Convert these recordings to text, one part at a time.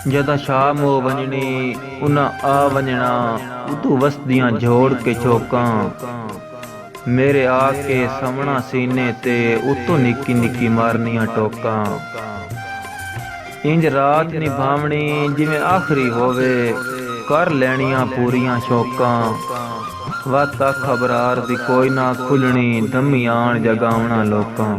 जदा शाम हो वंजनी उन्हां आ वंजना उतू वसदियां जोड़ के चौकां मेरे आके समणा सीने ते उतों निक्की निक्की मारनियां टोकां इंज रात निभावनी जिवें आखरी होवे कर लैनियां पूरियां शौकां वत खबरार दी कोई ना खुलनी दमी आण जगावना लोकां।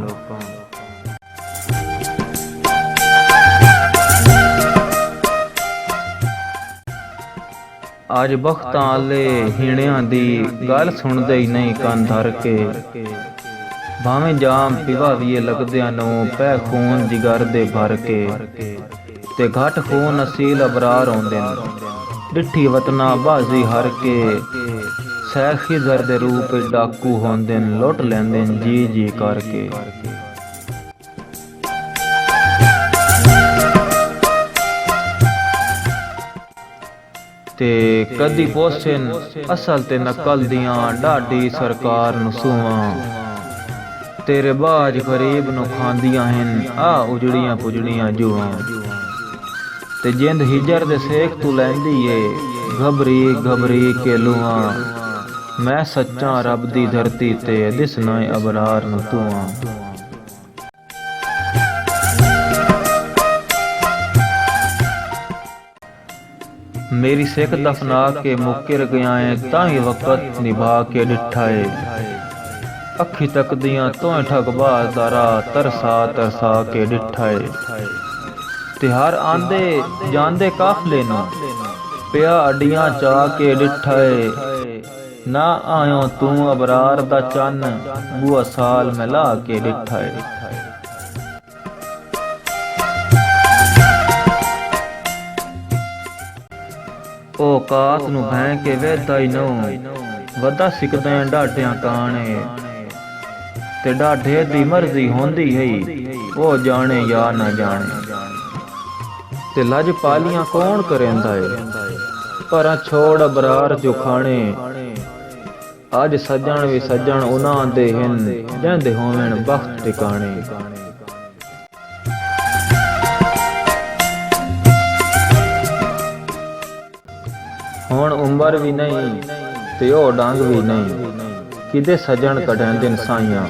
आज बख्तां आले हीणियां दी गल सुणदे ही नहीं कंन धर के भावें जाम पिवावीए लगदियां नूं पै खून जिगर दे भर के ते घट खून असील अबरार होंदे न डिठी वतना बाजी हर के सैख खिज़र दे रूप डाकू होंदे न लुट लैंदे न जी जी करके। ते कदी पोसन असल ते नकल दियां डाडी सरकार नूं सूआं तेरे बाज गरीब नूं खांदियां हन आ उजड़ियां पुजड़ियां जुआं ते जिंद हिजर दे सेक तू लैंदी ए घबरी घबरी के लुआं मैं सच्चा रब दी धरती ते दिसना अबरार नूं तुआं। मेरी सिख दफना के मुकर गया है ताही वक़्त निभा के डिठा है अखी तक दियां तो ठग बाज़दारा तरसा तरसा के डिठा है ते हर आंदे जांदे काफले नूं पिया अड्डियां चा के डिठा है ना आयो तू अबरार दा चन्न बुआ साल मिला के डिठा है। औकात नूं भैं के वेदा ही नौ वदा सिकदे डाढियां काने ते डाढे दी मर्जी होंदी है वो जाने या ना जाने ते लज पालियां कौन करेंदा है पर छोड़ अबरार जो खाने अज सजण भी सजण उन्हां दे हन जंदे होवन बख्त ठिकाने। हुण उम्र भी नहीं ते ओ डांग भी नहीं किदे सजण कढैंदे साइयां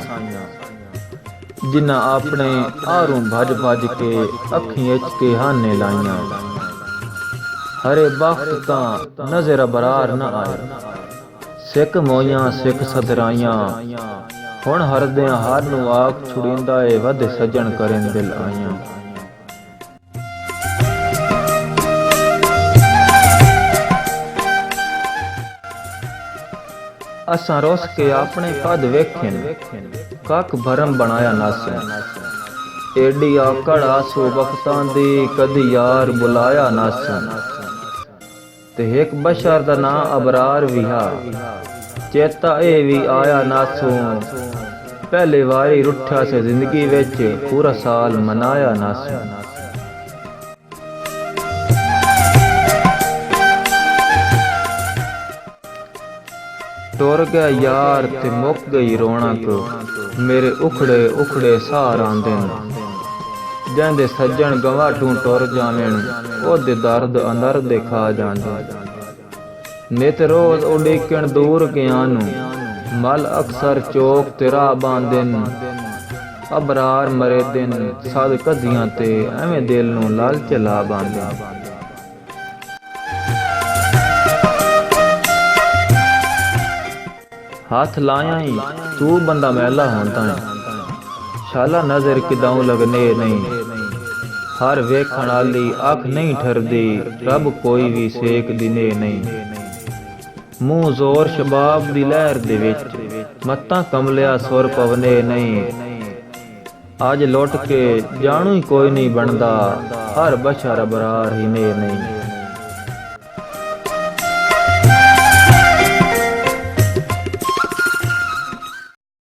जिन्ना अपने आरूं भज भज के अखीं इच के हाने लाइयां हरे बख्त तां नज़र अबरार न आए सिक मोइयां सिक सदराइयां हुण हरदियां हर नूं आख छुड़ींदा ए वध सजण करें दिल आइयां। असां रोस के अपने कद वेखन कख भरम बनाया नस एडी आकड़ आसो वक्तां दी कदी यार बुलाया नस ते एक बशर दा ना अबरार विहा चेता ए भी आया नसों पहले वारी रुठा से जिंदगी विच पूरा साल मनाया नस। टुर गया यार ते मुक गई रौनक मेरे उखड़े उखड़े सार आंदे न जंदे सज्जन गवाठूं टुर जावेन ओदे दर्द अंदर दे खा जांदे नित रोज उड़ीकण दूर गया नूं मल अक्सर चौक ते राह बांदे न अबरार मरे दिन सद कदियां ते एवें दिल नूं लालच ला बांदे। हाथ लाया ही तू बंदा मैला होता है शाला नजर किदाऊं लगने नहीं हर वेखण आली अख नहीं ठरदी रब कोई भी सेक दिने नहीं मुंह जोर शबाब दी लहर दे विच मत्तां कमलिया सुर पवने नहीं अज लुट के जानू ही कोई नहीं बनदा हर बशर अबरार ही ने नहीं।